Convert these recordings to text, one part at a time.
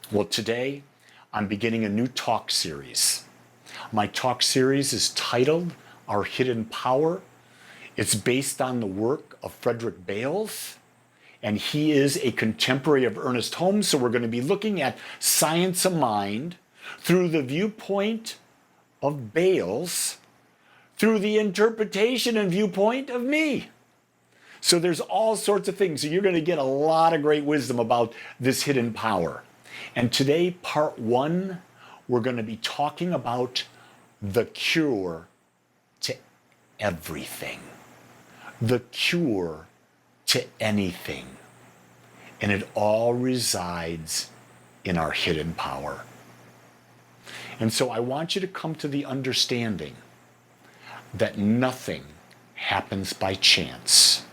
Well, today I'm beginning a new talk series. My talk series is titled Our Hidden Power. It's based on the work of Frederick Bales, and he is a contemporary of Ernest Holmes. So we're going to be looking at science of mind through the viewpoint of Bales, through the interpretation and viewpoint of me. So there's all sorts of things. So you're going to get a lot of great wisdom about this hidden power. And today, part one, we're going to be talking about the cure to everything. The cure to anything. And it all resides in our hidden power. And so I want you to come to the understanding that nothing happens by chance.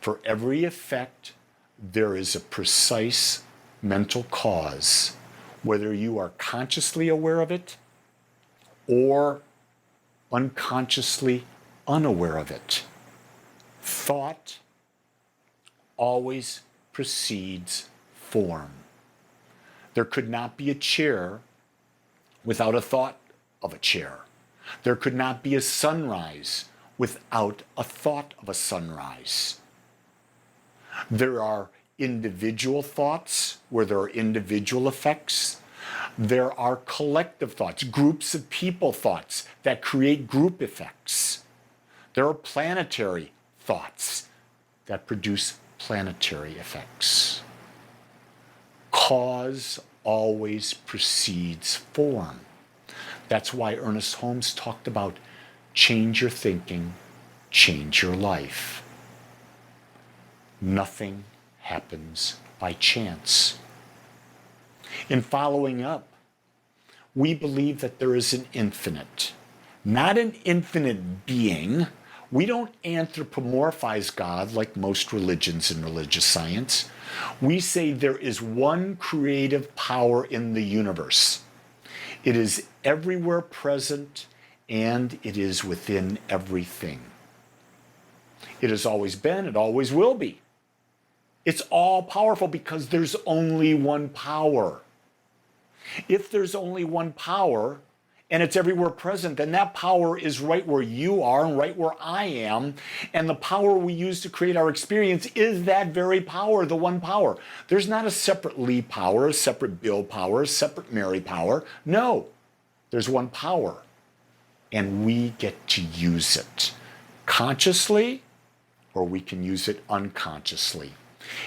For every effect, there is a precise mental cause, whether you are consciously aware of it or unconsciously unaware of it. Thought always precedes form. There could not be a chair without a thought of a chair. There could not be a sunrise without a thought of a sunrise. There are individual thoughts where there are individual effects. There are collective thoughts, groups of people thoughts that create group effects. There are planetary thoughts that produce planetary effects. Cause always precedes form. That's why Ernest Holmes talked about change your thinking, change your life. Nothing happens by chance. In following up, we believe that there is an infinite, not an infinite being. We don't anthropomorphize God like most religions and religious science. We say there is one creative power in the universe. It is everywhere present and it is within everything. It has always been, it always will be. It's all powerful because there's only one power. If there's only one power and it's everywhere present, then that power is right where you are and right where I am. And the power we use to create our experience is that very power, the one power. There's not a separate Lee power, a separate Bill power, a separate Mary power. No, there's one power. And we get to use it consciously, or we can use it unconsciously.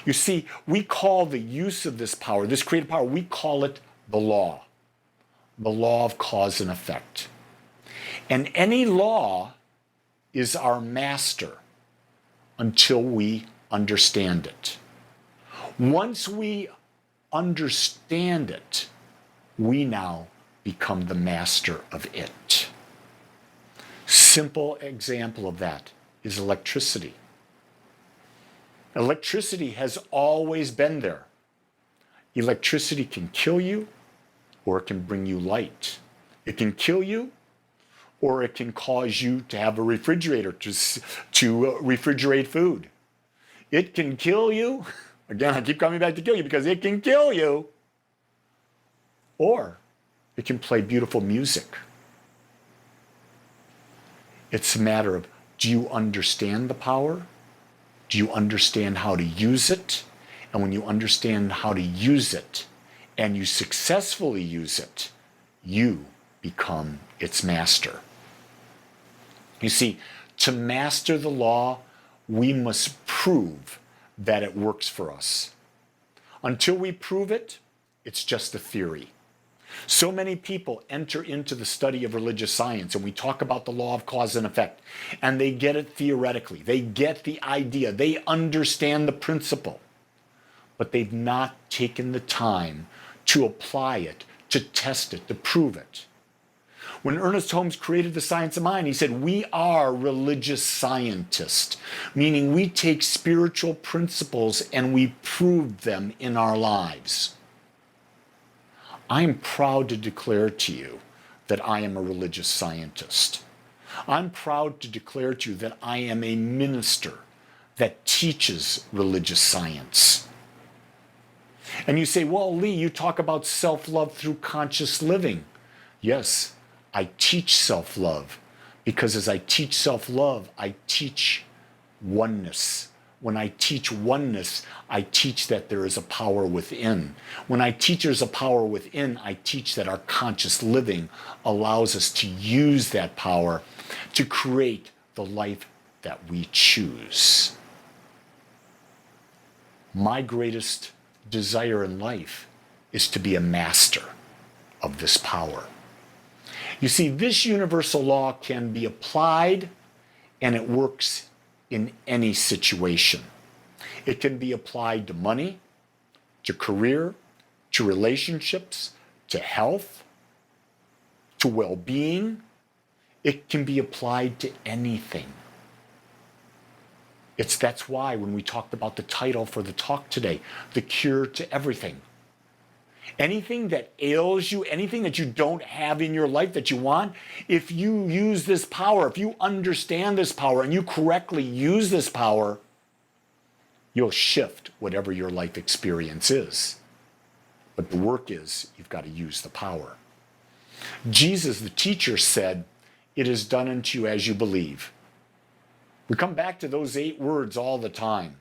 You see, we call the use of this power, this creative power, we call it the law of cause and effect. And any law is our master until we understand it. Once we understand it, we now become the master of it. Simple example of that is electricity. Electricity has always been there. Electricity can kill you or it can bring you light. It can kill you or it can cause you to have a refrigerator to refrigerate food. It can kill you. Again, I keep coming back to kill you because it can kill you. Or it can play beautiful music. It's a matter of, do you understand the power? Do you understand how to use it? And when you understand how to use it and you successfully use it, you become its master. You see, to master the law, we must prove that it works for us. Until we prove it, it's just a theory. So many people enter into the study of religious science and we talk about the law of cause and effect, and they get it theoretically. They get the idea. They understand the principle, but they've not taken the time to apply it, to test it, to prove it. When Ernest Holmes created the science of mind, he said, we are religious scientists, meaning we take spiritual principles and we prove them in our lives. I'm proud to declare to you that I am a religious scientist. I'm proud to declare to you that I am a minister that teaches religious science. And you say, well, Lee, you talk about self-love through conscious living. Yes, I teach self-love because as I teach self-love, I teach oneness. When I teach oneness, I teach that there is a power within. When I teach there's a power within, I teach that our conscious living allows us to use that power to create the life that we choose. My greatest desire in life is to be a master of this power. You see, this universal law can be applied, and it works in any situation. It can be applied to money, to career, to relationships, to health, to well-being. It can be applied to anything. That's why when we talked about the title for the talk today, The Cure to Everything. Anything that ails you, anything that you don't have in your life that you want, if you use this power, if you understand this power and you correctly use this power, you'll shift whatever your life experience is. But the work is, you've got to use the power. Jesus, the teacher, said, "It is done unto you as you believe." We come back to those 8 words all the time.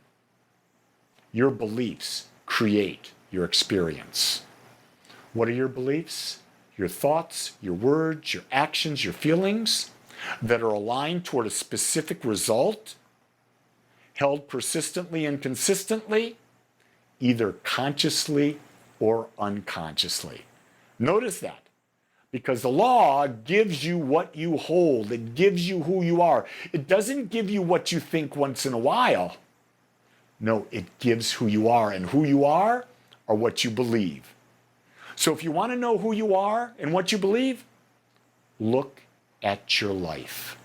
Your beliefs create your experience. What are your beliefs? Your thoughts, your words, your actions, your feelings that are aligned toward a specific result, held persistently and consistently, either consciously or unconsciously. Notice that. Because the law gives you what you hold. It gives you who you are. It doesn't give you what you think once in a while. No, it gives who you are. And who you are what you believe. So if you want to know who you are and what you believe, look at your life.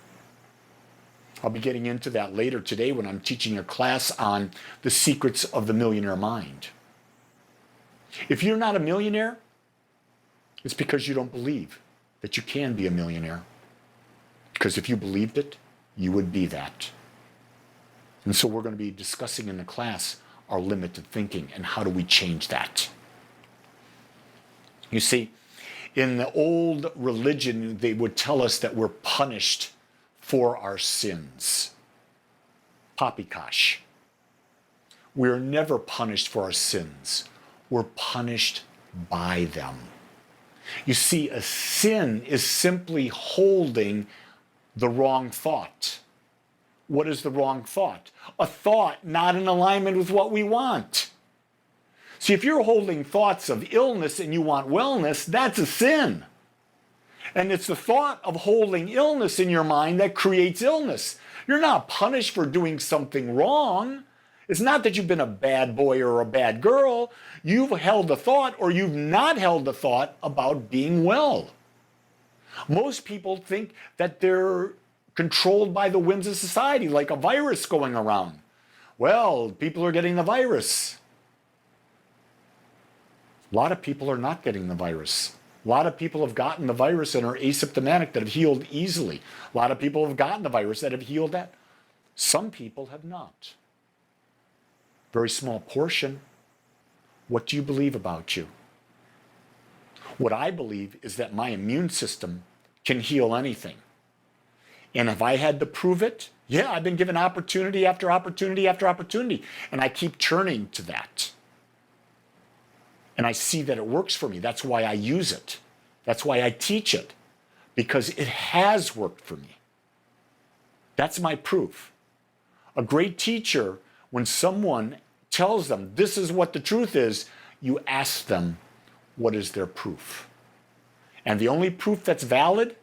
I'll be getting into that later today when I'm teaching a class on the secrets of the millionaire mind. If you're not a millionaire, it's because you don't believe that you can be a millionaire. Because if you believed it, you would be that. And so we're going to be discussing in the class our limited thinking and how do we change that. You see, in the old religion, they would tell us that we're punished for our sins. Poppycock. We're never punished for our sins. We're punished by them. You see, a sin is simply holding the wrong thought. What is the wrong thought? A thought not in alignment with what we want. See, if you're holding thoughts of illness and you want wellness, that's a sin. And it's the thought of holding illness in your mind that creates illness. You're not punished for doing something wrong. It's not that you've been a bad boy or a bad girl. You've held a thought or you've not held a thought about being well. Most people think that they're controlled by the winds of society, like a virus going around. Well, people are getting the virus. A lot of people are not getting the virus. A lot of people have gotten the virus and are asymptomatic that have healed easily. A lot of people have gotten the virus that have healed that. Some people have not. Very small portion. What do you believe about you? What I believe is that my immune system can heal anything. And if I had to prove it, yeah, I've been given opportunity after opportunity after opportunity. And I keep turning to that. And I see that it works for me. That's why I use it. That's why I teach it. Because it has worked for me. That's my proof. A great teacher, when someone tells them this is what the truth is, you ask them, what is their proof? And the only proof that's valid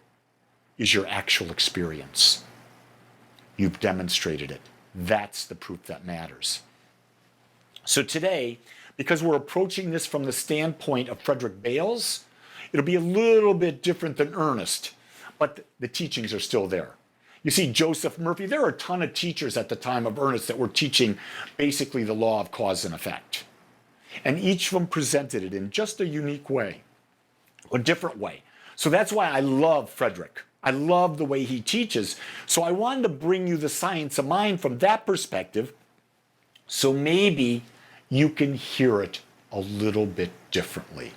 is your actual experience. You've demonstrated it. That's the proof that matters. So today, because we're approaching this from the standpoint of Frederick Bales, it'll be a little bit different than Ernest, but the teachings are still there. You see, Joseph Murphy, there are a ton of teachers at the time of Ernest that were teaching basically the law of cause and effect. And each of them presented it in just a unique way, a different way. So that's why I love Frederick. I love the way he teaches. So I wanted to bring you the science of mind from that perspective, so maybe you can hear it a little bit differently.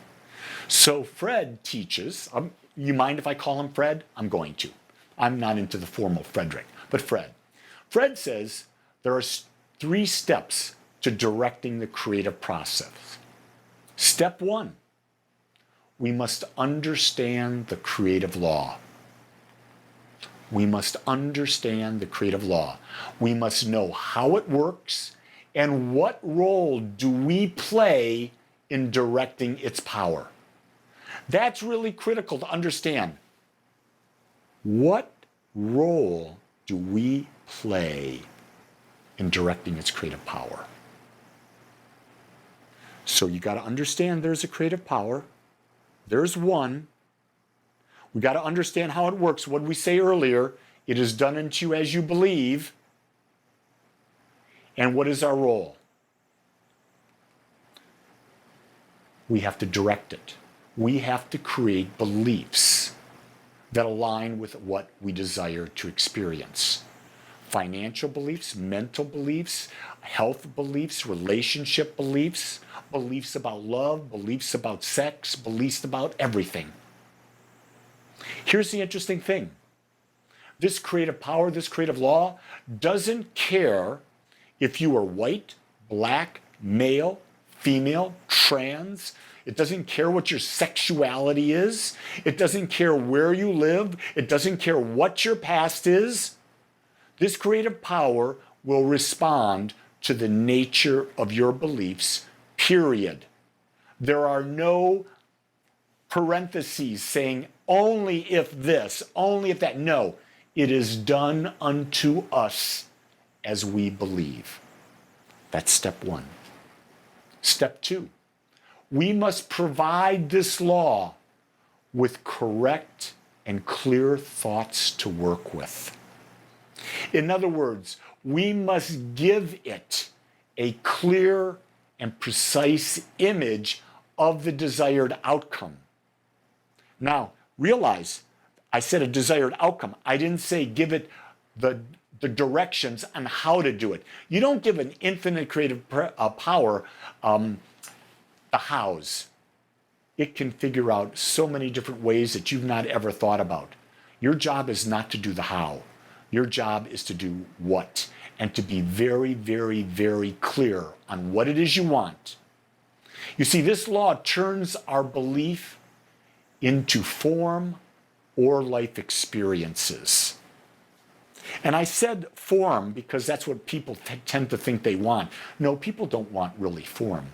So Fred teaches, you mind if I call him Fred? I'm going to. I'm not into the formal Frederick, but Fred. Fred says there are 3 steps to directing the creative process. Step 1, we must understand the creative law. We must understand the creative law. We must know how it works and what role do we play in directing its power. That's really critical to understand. What role do we play in directing its creative power? So you got to understand there's a creative power. There's one. We got to understand how it works. What did we say earlier? It is done unto you as you believe. And what is our role? We have to direct it. We have to create beliefs that align with what we desire to experience. Financial beliefs, mental beliefs, health beliefs, relationship beliefs, beliefs about love, beliefs about sex, beliefs about everything. Here's the interesting thing. This creative power, this creative law doesn't care if you are white, black, male, female, trans. It doesn't care what your sexuality is. It doesn't care where you live. It doesn't care what your past is. This creative power will respond to the nature of your beliefs, period. There are no parentheses saying only if this, only if that. No, it is done unto us as we believe. That's step 1. Step 2, we must provide this law with correct and clear thoughts to work with. In other words, we must give it a clear and precise image of the desired outcome. Now, realize I said a desired outcome. I didn't say give it the directions on how to do it. You don't give an infinite creative power the hows. It can figure out so many different ways that you've not ever thought about. Your job is not to do the how. Your job is to do what, and to be very, very, very clear on what it is you want. You see, this law turns our belief into form or life experiences. And I said form because that's what people tend to think they want. No, people don't want really form.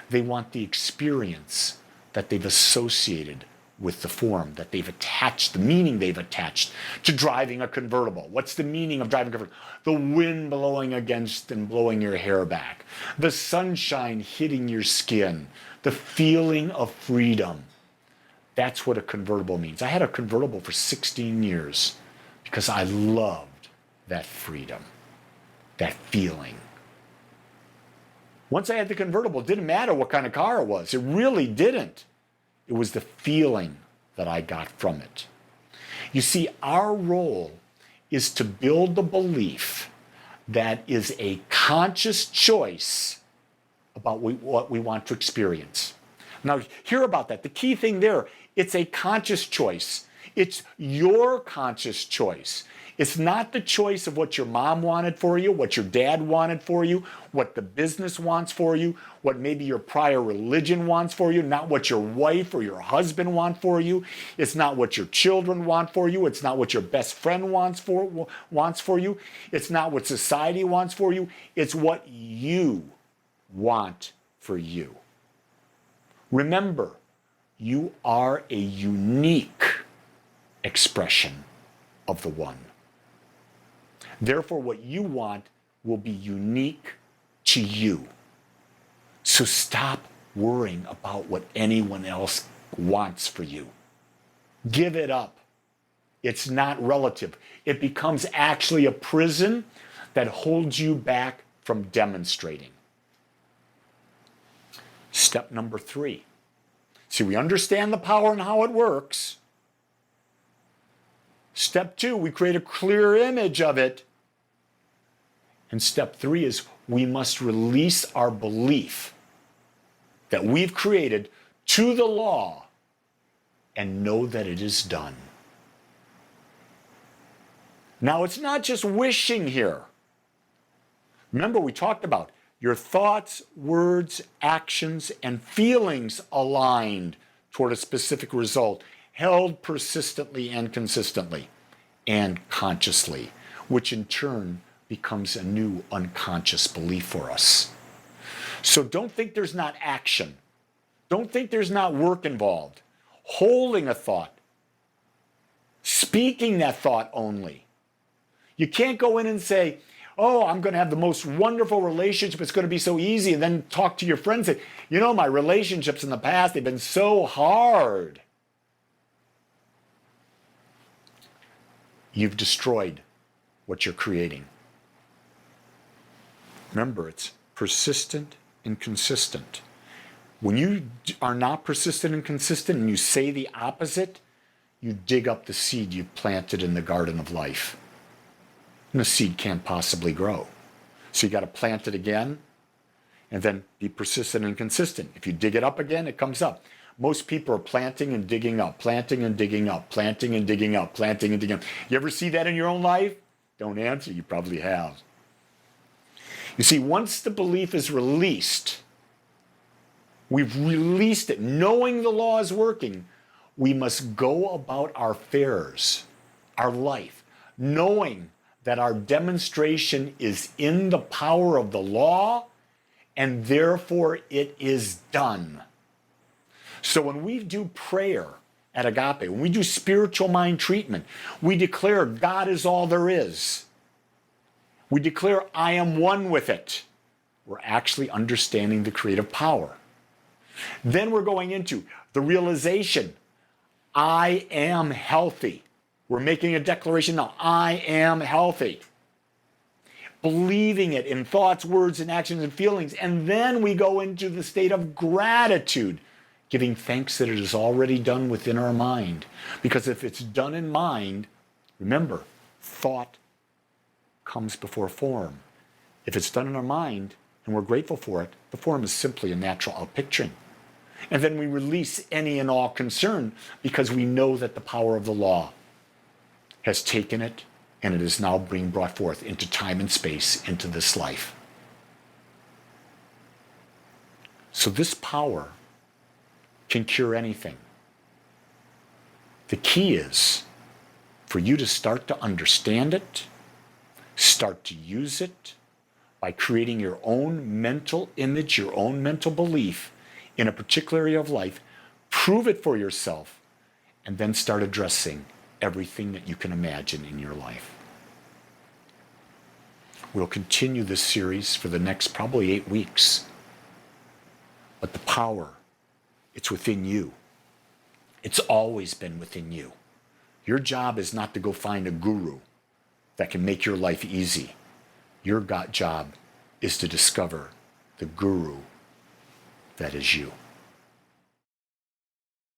They want the experience that they've associated with the form, that they've attached, the meaning they've attached to driving a convertible. What's the meaning of driving a convertible? The wind blowing against and blowing your hair back. The sunshine hitting your skin. The feeling of freedom. That's what a convertible means. I had a convertible for 16 years because I loved that freedom, that feeling. Once I had the convertible, it didn't matter what kind of car it was. It really didn't. It was the feeling that I got from it. You see, our role is to build the belief that is a conscious choice about what we want to experience. Now, hear about that. The key thing there, it's a conscious choice. It's your conscious choice. It's not the choice of what your mom wanted for you, what your dad wanted for you, what the business wants for you, what maybe your prior religion wants for you, not what your wife or your husband want for you. It's not what your children want for you. It's not what your best friend wants for you. It's not what society wants for you. It's what you want for you. Remember, you are a unique expression of the one. Therefore, what you want will be unique to you. So stop worrying about what anyone else wants for you. Give it up. It's not relative. It becomes actually a prison that holds you back from demonstrating. Step number 3. See, we understand the power and how it works. Step 2, we create a clear image of it. And step 3 is we must release our belief that we've created to the law and know that it is done. Now, it's not just wishing here. Remember, we talked about your thoughts, words, actions, and feelings aligned toward a specific result, held persistently and consistently and consciously, which in turn becomes a new unconscious belief for us. So don't think there's not action. Don't think there's not work involved. Holding a thought, speaking that thought only. You can't go in and say, oh, I'm going to have the most wonderful relationship. It's going to be so easy. And then talk to your friends and say, you know, my relationships in the past, they've been so hard. You've destroyed what you're creating. Remember, it's persistent and consistent. When you are not persistent and consistent and you say the opposite, you dig up the seed you've planted in the garden of life. And the seed can't possibly grow. So you got to plant it again and then be persistent and consistent. If you dig it up again, it comes up. Most people are planting and digging up, planting and digging up, planting and digging up, planting and digging up. You ever see that in your own life? Don't answer, you probably have. You see, once the belief is released, we've released it, knowing the law is working, we must go about our affairs, our life, knowing that our demonstration is in the power of the law, and therefore it is done. So when we do prayer at Agape, when we do spiritual mind treatment, we declare God is all there is. We declare I am one with it. We're actually understanding the creative power. Then we're going into the realization, I am healthy. We're making a declaration now, I am healthy. Believing it in thoughts, words, and actions and feelings. And then we go into the state of gratitude, giving thanks that it is already done within our mind. Because if it's done in mind, remember, thought comes before form. If it's done in our mind and we're grateful for it, the form is simply a natural outpicturing. And then we release any and all concern because we know that the power of the law has taken it and it is now being brought forth into time and space, into this life. So this power can cure anything. The key is for you to start to understand it, start to use it by creating your own mental image, your own mental belief in a particular area of life, prove it for yourself, and then start addressing everything that you can imagine in your life. We'll continue this series for the next probably 8 weeks. But the power, it's within you. It's always been within you. Your job is not to go find a guru that can make your life easy. Your job is to discover the guru that is you.